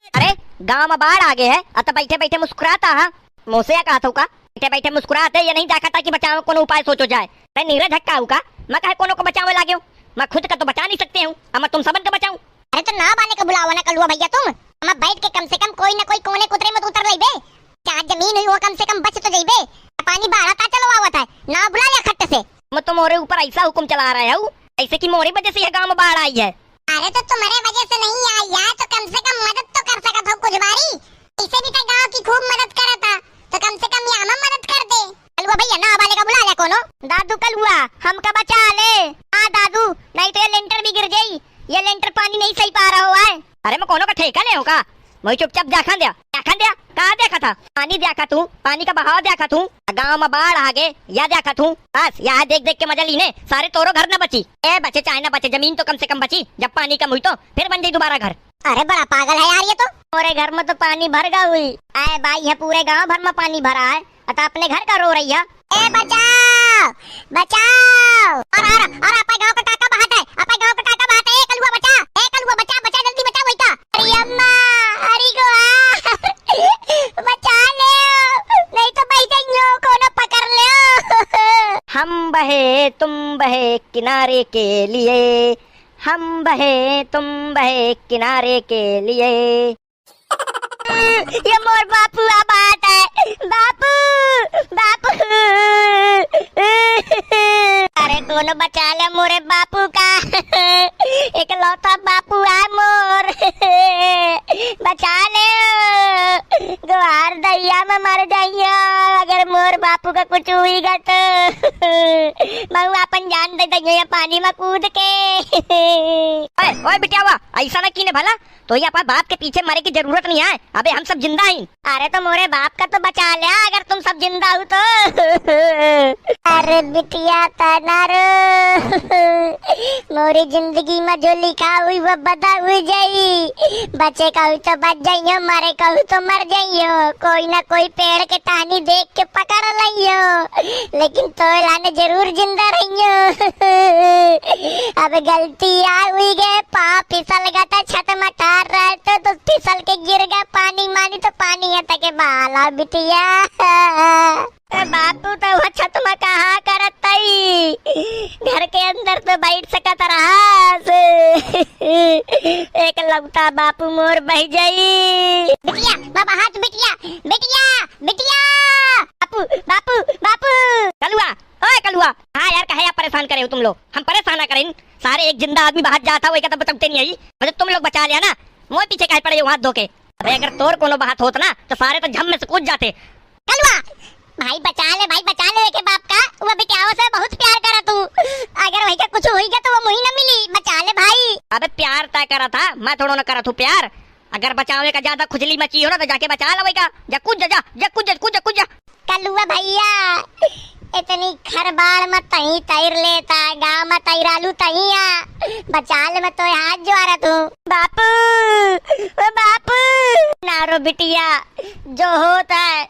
अरे गांव में बाढ़ आ गए है अत बैठे बैठे मुस्कुराता हाँ मोसे कहा था का बैठे बैठे मुस्कुराते ये नहीं देखा था कि बचाव कोनो उपाय सोचो जाए। मैं नीरज हक्का हूँ का मैं कहे कोनो को बचावे लागे हूँ। मैं खुद का तो बचा नहीं सकते हूँ अब मैं तुम सबन का बचाऊं। अरे तो ना वाले को बुलाओ ना कलुआ भैया तुम हम बैठ के कम से कम कोई ना कोई कोने कुतरे में उतर ले बे। क्या जमीन हुई वो कम से कम बच तो जाइबे। पानी बाढ़ था चलो आवत है ना बुला लिया खट्ट से। मैं तो मोरे ऊपर ऐसा हुक्म चला रहा हूँ ऐसे की मोरी वजह से यह गाँव में बाढ़ आई है। अरे तो तुम्हारे वजह से नहीं आई है तो कम से कम मदद तो कर सकत हो कुछ बारी। इसे भी तो गांव की खूब मदद करा था तो कम से कम यहाँ मदद कर दे। कलुआ भैया ना वाले का बुला ले कोनो। दादू कलुआ हमका बचा ले। हाँ दादू नहीं तो ये लेंटर भी गिर जाई। ये लेंटर पानी नहीं सही पा रहा हुआ है। अरे मैं कोनो का ठेका ले का मैं चुपचाप देखा दिया कहाँ देखा था पानी देखा तू पानी का बहाव देखा तू गाँव में बाढ़ आ गए या देखा तू बस यहाँ देख देख के मजा लीने सारे तोरो घर न बची। ए बचे चाहे ना बचे जमीन तो कम से कम बची जब पानी कम हुई तो फिर बन जाई दोबारा घर। अरे बड़ा पागल है यार ये तो। पूरे घर में तो पानी भर गया हुई आए भाई है पूरे गांव भर में पानी भरा है अतः अपने घर का रो रही है। ए बचाओ बचाओ और आपा गांव का टाका बहाता है आपा गांव का टाका बहाता है। ए कलुआ बचा बचा जल्दी बचा वही का। अरे अम्मा हरी को बचा ले नहीं तो बह जाइयो कोनो पकड़ ले। हम बहे तुम बहे किनारे के लिए हम बहे तुम बहे किनारे के लिए। ये मोर बापू आ बात है बापू बापू। अरे कोनो बचा ले मोरे बापू का एक लौता बापू आ मोर बचा ले। गुहार दैया में मर जाइयो अगर मोर बापू का कुछ हुईगा तो मैं अपन जान दे दैया पानी में कूद के। ओए बिटियावा ऐसा ना कीने भला तो ये अपा बाप के पीछे मरे की जरूरत नहीं है। अबे हम सब जिंदा हैं। अरे तो मोरे बाप का तो बचा लिया अगर तुम सब जिंदा हो तो। अरे बिटिया तनार मोरी जिंदगी में जो लिखा हुई वो बता हुई जाई। बचे कहू तो बच जाइयो मरे कहू तो मर जाइयो कोई ना कोई पेड़ के टहनी देख के पकड़ लियो लेकिन तो लाने जरूर जिंदा रहियो। अब गलती आ हुई गए पाप फिसल गया था छत में टार रहे तो फिसल के गिर गया पानी मानी तो पानी है तके बाला बिटिया। बापू तो वह छत में कहा करत घर के अंदर तो बैठ सकत रहा एक लौटा बापू मोर बह जाई। बिटिया बाबा हाथ बिटिया बिटिया बिटिया बापू बापू बापू। कलुआ ओए कलुआ हाँ यार कहे आप परेशान करे हो तुम लोग। हम परेशान ना करें सारे एक जिंदा आदमी बाहर जाता वो तो बचते नहीं आई मतलब तुम लोग बचा लिया ना मोए पीछे कहे पड़े हाथ धो के। अबे अगर तोर कोनो बात होता ना तो सारे तो झम में से कूद जाते। कलुआ भाई बचा ले के बाप का वो बिटियाओं से बहुत प्यार करा तू अगर वही का कुछ होईगा तो वो मुही न मिली बचा ले भाई। अबे प्यार तय करा था मैं थोड़ा ना करा तू प्यार। अगर बचावे का ज्यादा खुजली मची हो ना तो जाके बचा लवेगा जा कूद जा। कलुआ भैया इतनी खरबाड़ में तही तैर लेता गाँव में तैरालू तही बचाल में तो हाथ जो आ रहा तू। बापू नारो बिटिया जो होता है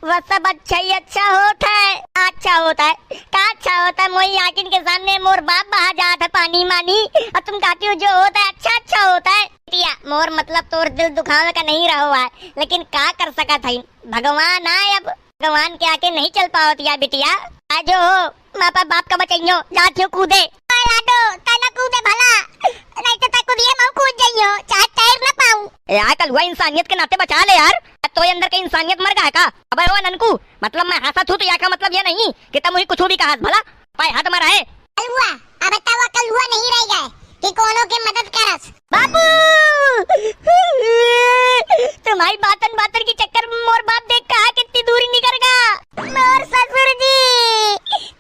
वह सब अच्छा ही अच्छा होता है का अच्छा होता है मोई आकिन के सामने मोर बाप बहा जाता है पानी मानी और तुम कहती हो जो होता है अच्छा होता है। बिटिया मोर मतलब तोर दिल दुखावे का नहीं रहा हुआ है लेकिन का कर सका था भगवान आए अब भगवान के आके नहीं चल पावत यार बिटिया आज हो मापा बाप का बचाइयो जातियो कूदे लाडो तना कूदे भला नहीं तो तक कूदिए मैं कूद जाइयो चाहे तैर ना पाऊं। यार कल हुआ इंसानियत के नाते बचा ले यार तो ये अंदर का इंसानियत मर गया का। अबे वो ननकू मतलब मैं हंसा थू तो या का मतलब ये नहीं कि तुम मुझे कुछ भी कहा भला पाए हाथ मरा है। कलुआ अब बताओ कलुआ नहीं रह गए कि कोनो के मदद करस। बाबू तुम्हारी बातन की चक्कर में मोर बाप देख कहा कितनी दूरी निकल गया। मोर ससुर जी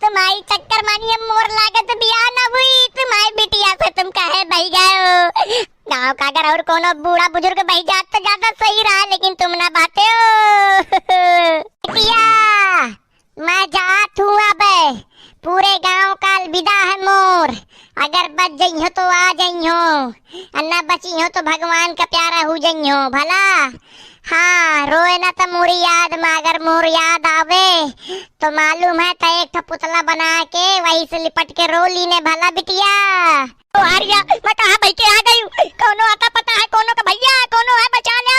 तुम्हारी चक्कर मानिए मोर लागत बियाह न हुई तुम्हारी बिटिया से तुम कहे बह गए हो। गाँव का अगर और कोनो बूढ़ा बुजुर्ग बह जात तो ज्यादा सही रहा लेकिन तुम ना बाते हो। बिटिया मैं जात हूँ अब पूरे गांव का अलविदा है मोर अगर बच जाइयो तो आ जाइयो अन्ना बची हो तो भगवान का प्यारा हो जाइयो भला। हाँ रोए ना तो मोरी याद में अगर मोर याद आवे तो मालूम है तो एक पुतला बना के वही से लिपट के रो लीने भला बिटिया। आर्या मैं कहा भाई के आ गई कोनो आता पता है कोनो का भैया कोनो है बचा ले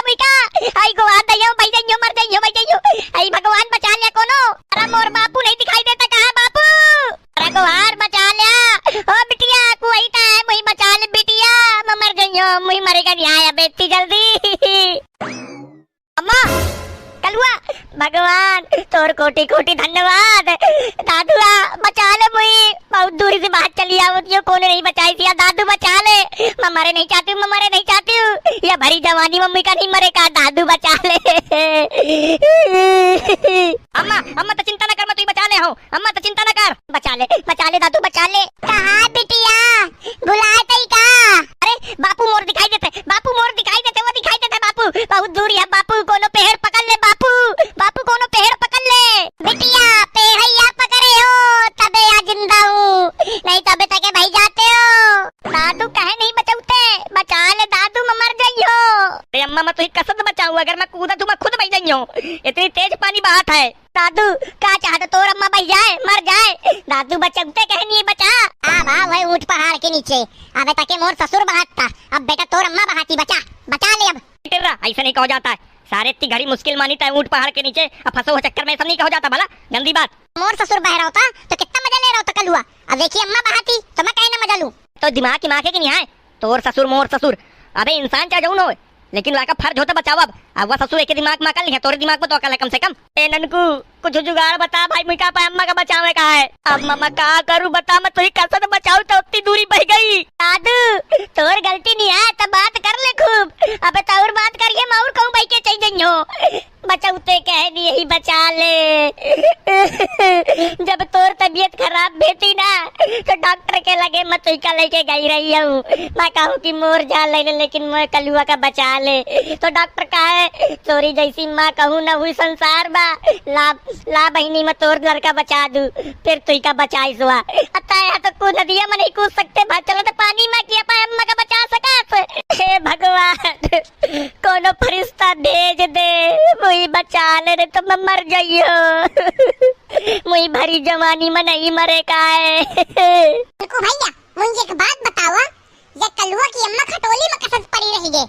तोर कोटि कोटि धन्यवाद दादू। बचा ले मुई, बहुत दूरी से बाहर चली आवतियो, कौन नहीं बचाई थी दादू, बचा ले। मैं मरे नहीं चाहती हूँ, मैं मरे नहीं चाहती हूँ। या भरी जवानी मम्मी का नहीं मरे का, दादू बचा ले। अम्मा अम्मा तो चिंता न कर, मैं तू बचा ले हो। अम्मा तो चिंता न कर, बचा ले दादू, बचा ले। कहाँ बिटिया, बुलाए तई का? अरे बापू मोर दिखाई देते, बापू मोर दिखाई देते, वो दिखाई देते बापू, बहुत दूर है बापू। कोनो पेड़ पकड़ ले बापू, बापू कोनो पेड़ पकड़ ले। बिटिया पेड़ैया पकड़े हो तबे या जिंदा हूँ, नहीं तबे तक भाई जाते हो। दादू कहे नहीं बचाते, बचा ले दादू, मैं मर जाइयो। अरे अम्मा मैं तुझे कसम बचाऊं, अगर मैं कूदा तो मैं खुद बह जाइयो, इतनी तेज पानी बहात है। दादू का चाहते तोर अम्मा बह जाए, मर जाए। दादू बचाते कहे नहीं बचा। आ वही ऊंट पहाड़ के नीचे, अबे तक मोर ससुर बहात था, अब बेटा तोर अम्मा बहाती, बचा बचा ले। अब ऐसा नहीं कहा जाता है, सारे इतनी घड़ी मुश्किल मानी था ऊंट पहाड़ के नीचे, अब फंसो हो चक्कर में ऐसा नहीं कहा जाता, भला गंदी बात। मोर ससुर बह रहा होता तो कितना मजा ले रहा होता कल हुआ, अब देखिए अम्मा बहाती तो मैं कहे ना मजा लूं। तो दिमाग की माँ के नहीं है, तोर ससुर मोर ससुर, अबे इंसान चाहे जाऊन हो, लेकिन वाका फर्ज होता बचाओ। अब वह ससुर एक दिमाग में अकल नहीं है, तोरे दिमाग में तो अकल है कम से कम। ए ननकू कुछ जुगाड़ बता भाई, मुझे का अम्मा का बचावे का है। अब मम्मा का करूं बता, मैं तुझे कैसे बचाऊं, तो उतनी दूरी बह गई। दादू तोर गलती नहीं है, तो बात कर ले खूब। अबे तो और बात करिए, मैं और कहूं भाई के चाहिए जइयो, बचाउते कह नहीं यही बचा ले। जब तोर तबीयत खराब बेटी ना, तो डॉक्टर के लगे मैं तुझका लेके गई रही हूँ, मैं कहूँ कि मोर जा ले, लेकिन मैं कलुआ का बचा ले। तो डॉक्टर कहे तोरी जैसी माँ कहूँ ना हुई संसार बा, ला बहनी मैं तोर लड़का बचा दू, फिर तुई का बचाई सुआ। अतः तो कूद दिया, मैं नहीं कूद सकते, चलो तो पानी में किया पाए अम्मा का बचा सका। हे भगवान कोनो फरिश्ता भेज दे, मुई बचा ले रे, तो मैं मर जाइयो। मुई भरी जवानी में नहीं मरे का है। देखो भैया मुझे एक बात बतावा, ये कलुआ की अम्मा खटोली में कसम पड़ी रही है।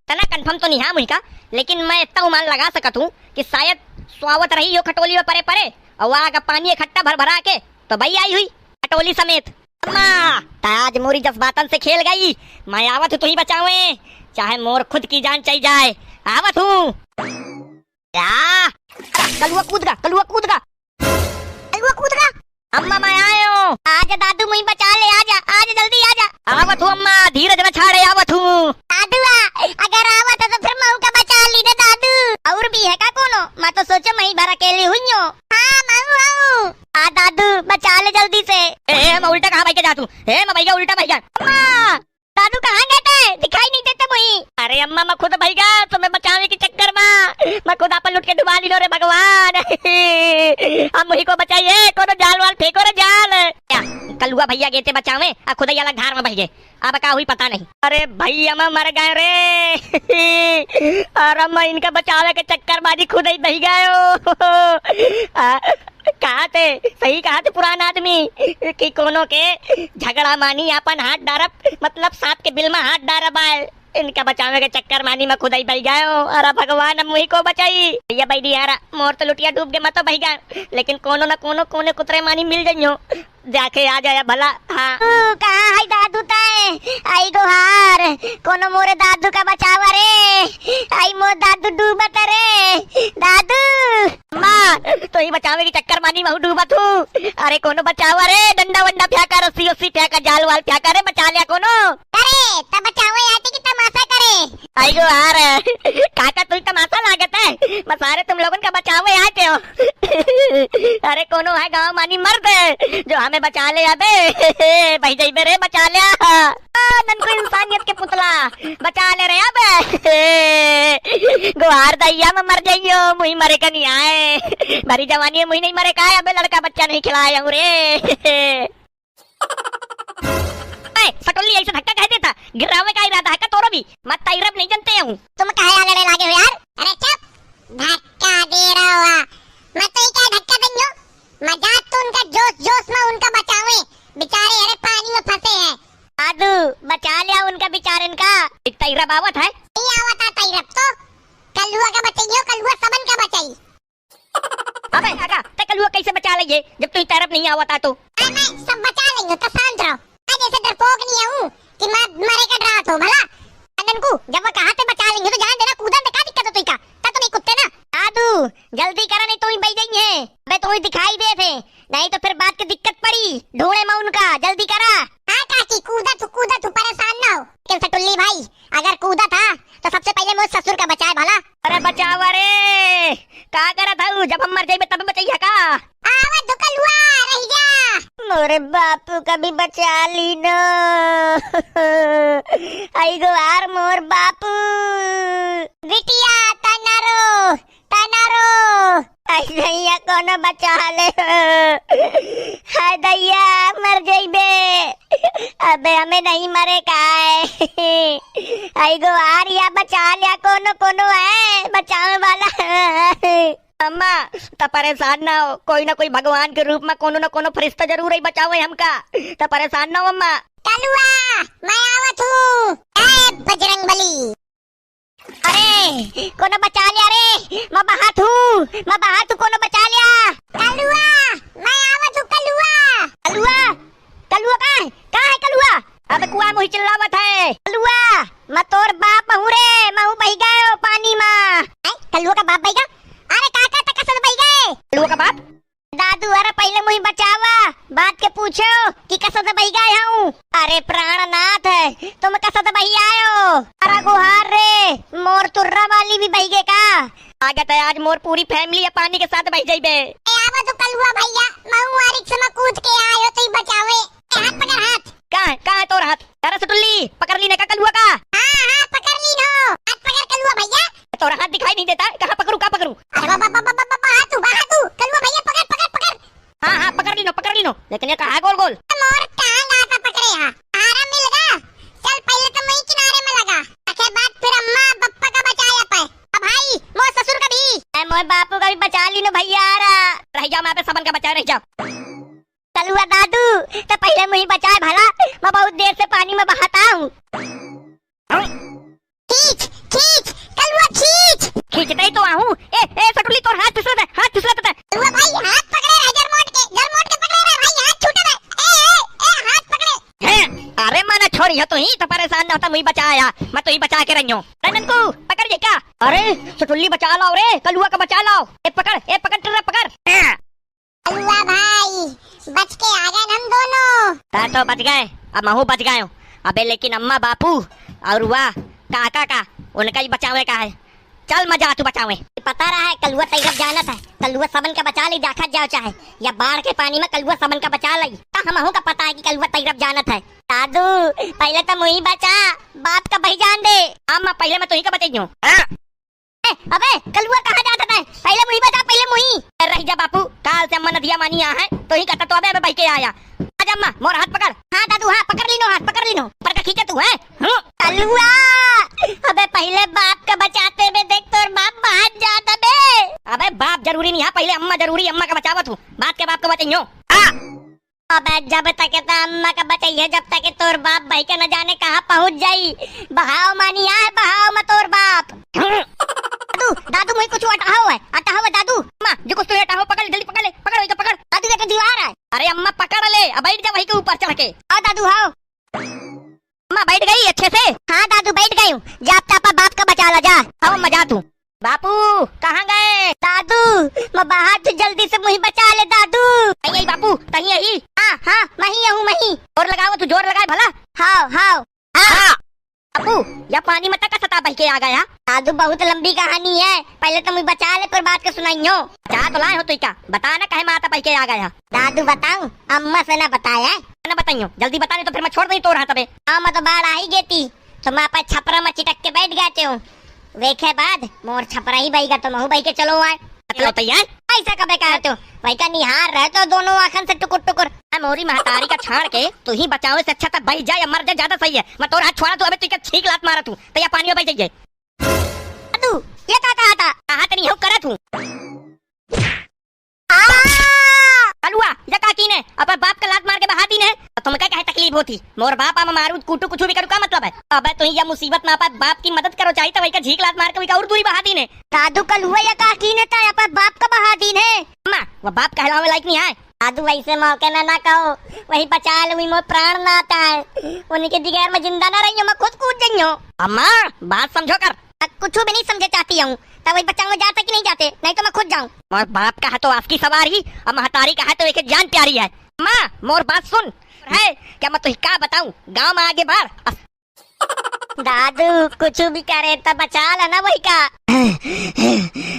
तना कंफर्म तो नहीं है मुझका, लेकिन मैं इतना उमान लगा सकत हूँ कि शायद स्वावत रही हो खटोली में परे परे, और वहाँ का पानी इकट्ठा भर भरा के तो भाई आई हुई खटोली समेत। अम्मा आज मोरी जज्बातन से खेल गई, मैं आवत हूँ तुही बचावे, चाहे मोर खुद की जान चली जाए, आवत हूँ। कलुआ कूद गा, कलुआ कूद गा, कलुआ कूद गा। अम्मा मैं आयो। आजा दादू मुझे बचा ले, आजा आजा जल्दी आजा। आवत हूँ अम्मा, धीरज न छाड़े, आवत हूँ। दादू अगर आवत है तो फिर मऊ का बचा ली ना दादू। और भी है का कोनो, मैं तो सोचा मैं ही भर अकेली हुई हूँ। हाँ मऊ आऊँ। आ दादू बचा ले जल्दी से। मैं उल्टा कहाँ भाई के जातू, मैं भैया उल्टा भैया। अम्मा दादू कहाँ गए थे, दिखाई नहीं देते मुझे। अरे अम्मा मैं खुद भैया, तुम्हें बचाने के चक्कर में मैं खुद अपन लुट के डुबा ली लो रे भगवान। अब मुझे को बचाइए, कोनो जाल वाल फेंको रे जाल। कलुआ भैया गए थे बचावे, अब खुद ही अलग धार में बह गए, अब क्या हुई पता नहीं। अरे भैया मैं मर गए रे। अरे मैं इनका बचावे के चक्कर बाजी खुद ही बह गए। कहा थे सही, कहा थे पुराना आदमी कि कोनो के झगड़ा मानी अपन हाथ डारब, मतलब सांप के बिल में हाथ डारब आए, इनका बचावे के चक्कर मानी मैं खुद ही बह गया हूँ। अरे भगवान अब मुही को बचाई भैया, भाई दियारा मोर तो लुटिया डूब गए, मैं तो बह गया, लेकिन कोनो न कोनो कोने कुतरे मानी मिल जाइयो, जाके आ जाया भला। हाँ कहाँ है दादू ताए, आई गोहार कोनो मोरे दादू का बचावा रे, आई मोर दादू डूबत रे। दादू माँ तो ही बचावे की चक्कर मानी महू डूबा तू। अरे कोनो बचावा रे, डंडा वंडा फेंका, रस्सी उस्सी फेंका, जाल वाल फेंका रे, बचा लिया कोनो। अरे तब बचावे आते कि तमाशा करे। आई गोहार काका तू तमाशा लागत है, मैं सारे तुम लोगों का बचावे आते हो। अरे कोनो है गाँव मानी मर्द जो हमें बचा ले, अबे भाई जाइबे रे, बचा लिया ननको इंसानियत के पुतला, बचा ले रे अब। गुहार दैया मैं मर जाइयो, मुही मरे का नहीं आए, भरी जवानी है मुही नहीं मरे का है, अबे लड़का बच्चा नहीं खिलाया हूँ रे। सटोली ऐसा धक्का कह देता, गिरावे का इरादा है का तोरो भी, मत ताइरब नहीं जानते हूँ। तुम कहे लड़े लागे हो यार। अरे चुप, धक्का दे रहा हुआ, मैं तो क्या धक्का दूंगा, मजाक तो उनका जोश जोश में उनका बचावे, बेचारे अरे पानी में फंसे हैं। दादू बचा लिया उनका बेचारे का। ताइरब आवत है, नहीं आवत है ताइरब तो कलुआ का बचाइयो, कलुआ सबन का बचाई। अबे काका ते कलुआ कैसे बचा लेंगे जब तू ताइरब नहीं आवता तो। मैं सब बचा लेंगे, तो शांत रहो, मैं जैसे डरपोक नहीं हूँ कि मैं मरे का डरा तो भला। अंदन को जब वो कहा थे बचा लेंगे तो जान देना, कूदा में क्या दिक्कत है तुई का, ता तो नहीं कुत्ते ना। दादू जल्दी करा नहीं तो ही बह जाएंगे। बचावा रे। का करा था जब हम मर जाइबे तब बचैया का। आवा तो कलुआ रह जा। मोरे बापू का भी बचा ली न। आई गो आर मोर बापू। बिटिया तनारो तनारो। आई दैया कोनो बचा ले। हाय दैया मर जाइबे। अबे हमें नहीं मरे काहे। आई गो आर या बचा लिया कोनो कोनो है बचाने वाला। अम्मा त परेशान ना हो, कोई ना कोई भगवान के रूप में कोनो न कोनो फरिश्ता जरूर ही बचावे हमका। त परेशान ना हो अम्मा। कलुआ मैं आवत हूँ। ए बजरंगबली। अरे कोनो बचा लिया रे। मैं बाहर हूँ कोनो बचा लिया। कलुआ मैं आवत हूँ। कलुआ कलुआ कलुआ कहाँ है कलुआ। अबे कुआ मुही चिल्लावत है। कलुआ मैं तोर बाप हूँ रे। मैं हूँ बही गए पानी में। कलुआ का बाप भाईगा। अरे काका तक कसद भाई गए। कलुआ का बाप दादू। अरे पहले मुही बचावा बात के पूछो कि कसद बही गए हूँ। अरे प्राणनाथ है तुम कसद बही आयो। अरे गुहार रे मोर तुर्रा वाली भी बही गए का। आगे तो आज मोर पूरी फैमिली पानी के साथ बही जाइबे। आवा तो कलुआ भैया मैं हूँ आरिक्स में कूद के आयो तो ही बचावे। हाथ पकड़ हाथ। कहाँ है तोर हाथ। अरे सटुल्ली पकड़ ली ने का कलुआ का। हाँ पकड़ ली नो। हाथ पकड़ कलुआ भैया। तोरा हाथ दिखाई नहीं देता। कहाँ पकड़ू का पकड़ू। अरे हाथ कलुआ भैया पकड़ पकड़ पकड़। हाँ पकड़ ली नो लेकिन ये कहाँ गोल गोल। मोर टांग आता पकड़े। हाँ आराम मिल गया। चल पहले तो मैं किनारे में लगा। आखिर बाद फिर अम्मा पप्पा का बचाया पाए। अब भाई मोर ससुर का भी। मोर बापू का भी बचा ली नो भैया। रह जाओ मैं पे सबन का बचा रह जाओ। कलुआ दादू तो पहले मुझे बचाए भला। मैं बहुत देर से पानी में बहाता हूँ। खींच खींच कलुआ खींच। खींचते ही तो आहूँ। ए सटुल्ली तोर हाथ फिसलत है। कलुआ भाई हाथ पकड़े रह जरमोट के पकड़े रह भाई। हाथ छूटे रहे। ए हाथ पकड़े हैं। अरे माना छोड़ी हो तो ही तो परेशान ना होता। मुझे बचाया मैं तो ही बचा के रही हूँ। नंदू पकड़ ये क्या। अरे सटुल्ली बचा लाओ रे। कलुआ का बचा लाओ। ए पकड़ तुर्रा पकड़। कलुआ भाई बच के आ गए हम दोनों। तो बच गए। अब महू बच गए। अबे लेकिन अम्मा बापू और वाह काका का उनका ही बचावे का है। चल मजा तू बचावे। पता रहा है कलुआ तैरब जाना था। कलुआ सबन का बचा ली देखा जाओ चाहे या बाढ़ के पानी में कलुआ सबन का बचा ली। हम का पता है कि कलुआ तैरब जाना था। दादू पहले तो मुही बचा बाप का बही जान दे। अम्मा पहले मैं तो ही का बचाई हूँ। अबे कलुआ कहाँ जाता था। पहले मुही बचा पहले मुही। रह जा बापू काल से अम्मा नदिया मानी है तो ही कहता तो अबे भाई के आया। आजा अम्मा मोर हाथ पकड़। हाँ दादू हाँ पकड़ ली नो हाथ पकड़ ली नो। पर का खींचा तू है। कलुआ अबे पहले बाप का बचाते बे देख तोर बाप बाहर जाता बे। अबे बाप जरूरी नहीं है पहले अम्मा जरूरी। अम्मा का बचावत हूँ बात के बाप का बचाइयो। अबे जब तक अम्मा का बचाइए जब तक तोर बाप भाई के न जाने कहाँ पहुँच जाई। बहाव मानी है बहाव में तोर बाप। दादू मुझे कुछ हटाओ है दादू। अम्मा जो कुछ तू हटाओ पकड़ जल्दी पकड़ ले पकड़ दादू देखो दीवार है। अरे अम्मा पकड़ ले अब बैठ जा वही के ऊपर चढ़ के। आओ दादू आओ। अम्मा बैठ गई अच्छे से। हाँ दादू बैठ गई हूँ। जा पापा बाप का बचा ला जा। आओ अम्मा जा तू। बापू कहाँ गए। दादू मैं बाहर तू जल्दी से मुझे बचा ले दादू। यही बापू कहीं यही। हाँ मैं ही हूँ मैं ही। जोर लगाओ तू जोर लगाए भला। हाँ बापू या पानी में तक सता बह के आ गया। दादू बहुत लंबी कहानी है पहले तो मुझे बचा ले फिर बात के सुनाइयो। जा तो लाए हो तू क्या बताना कहे माता बह के आ गया। दादू बताऊं अम्मा से ना बताया ना बताइयो जल्दी बताने तो फिर मैं छोड़ नहीं तो रहा तबे। मैं तो बाढ़ आ ही गई थी तो मैं पर छपरा में चिटक के बैठ गए हूँ। वेखे बाद मोर छपरा ही बही तो महू बही के चलो आए। तैयार ऐसा कबे कहते हो भाई का निहार रहे तो दोनों आखन से टुकुर टुकुर। मोरी महतारी का छाड़ के तू ही बचाओ से अच्छा था बही जाए मर जाए ज्यादा सही है। मैं तोर हाथ छोड़ा तू अबे तू छीक लात मारा तू तो या पानी में बह जाइए। तू ये का कहा था कहा तो नहीं हो करत हूँ। कलुआ या काकी ने अब बाप का लात मार के बहा दी ने तुम क्या कहे तकलीफ होती। मोर बाप आमा मारू कूटू कुछ भी करू का मतलब है। अब तू ही या मुसीबत में बाप की मदद करो चाहिए तो वही का झीक लात मार के वही का और दूरी बहा दी ने। दादू कलुआ या काकी ने ता अपन बाप का बहा दी ने। अम्मा वो बाप कहलावे लायक नहीं है। दादू वैसे मौके में ना कहो वही बचा ले वही मोर प्राण ना आता है। उन्हीं के दिगैर में जिंदा ना रही मैं खुद कूद गई हूँ। अम्मा बात समझो कर। कुछ भी नहीं समझे चाहती हूँ तब वही बच्चा में जाते कि नहीं जाते नहीं तो मैं खुद जाऊँ। मोर बाप का है तो आपकी सवारी और महतारी का है तो एक जान प्यारी है। माँ मोर बात सुन है क्या मैं तुझे क्या बताऊँ गाँव में आगे बार। दादू कुछ भी करे तो बचा लेना वही का।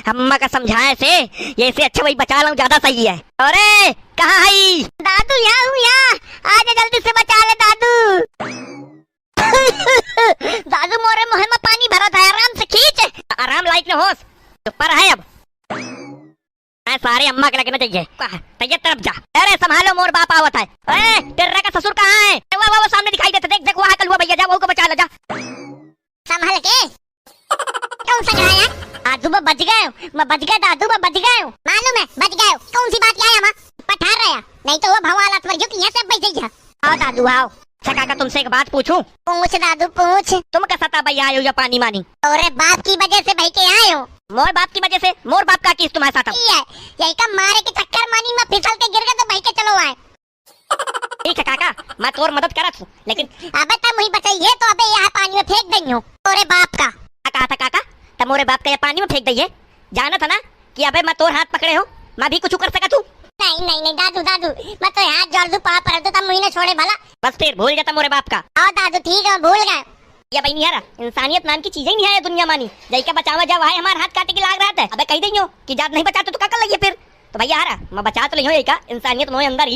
अम्मा का समझाए से ये से अच्छा वही बचा लाऊं ज्यादा सही है। अरे कहाँ है? दादू यहाँ हूँ, यहाँ आजा जल्दी से बचा ले दादू। दादू मोरे मुँह में पानी भरा था, आराम से खींच। आराम लाइक न होश तो पर है अब सारे अम्मा के लगना चाहिए। तैयार तरफ जा। अरे संभालो मोर बाप आवत है। अरे तेरा का ससुर कहाँ है? वो सामने दिखाई देता, देख देख वहाँ कल हुआ भैया, जा वो को बचा लो जा। संभाल के कौन सा गया? दादू मैं बच गए, मैं बच गया दादू, मैं बच गए। मालूम है बच गए। कौन सी बात क्या है? पठार रहा नहीं तो वो भवाला पर जो यहाँ से बच गया। आओ दादू आओ। काका तुमसे एक बात पूछूं? पूछ दादू पूछ। तुम कैसा था भैया आयो या पानी मानी? तोरे बाप की वजह से भाई के आए हो। मोर बाप की वजह से? मोर बाप का किस तुम्हारे साथ? यही का मारे के चक्कर मानी में फिसल के गिर गए तो भाई के चलो आए। ठीक है काका मैं तोर मदद करत हूँ, लेकिन अबे तुम ही बचाइए तो अबे यहाँ पानी में फेंक दई हो तोरे बाप का। कहा था काका तब मोरे बाप का ये पानी में फेंक दइए? जाना था ना कि अबे मैं तोर हाथ पकड़े हो, मैं भी कुछ कर सकत हूँ। नहीं नहीं नहीं दादू दादू मैं तो हाथ जोड़ दूं पाप पर तो मुझे छोड़े भला। बस फिर भूल जाता मोरे बाप का। आओ दादू ठीक है भूल गए। या भाई नहीं आ रहा, इंसानियत नाम की चीजें ही नहीं है दुनिया मानी। जय का बचावा जब आए हमारे हाथ काटे की लाग रहा था। अबे कह दई हो कि जात नहीं बचाते तो क्या कर लइए फिर? तो भैया आ रहा मैं बचा तो नहीं हो, का इंसानियत मोए अंदर ही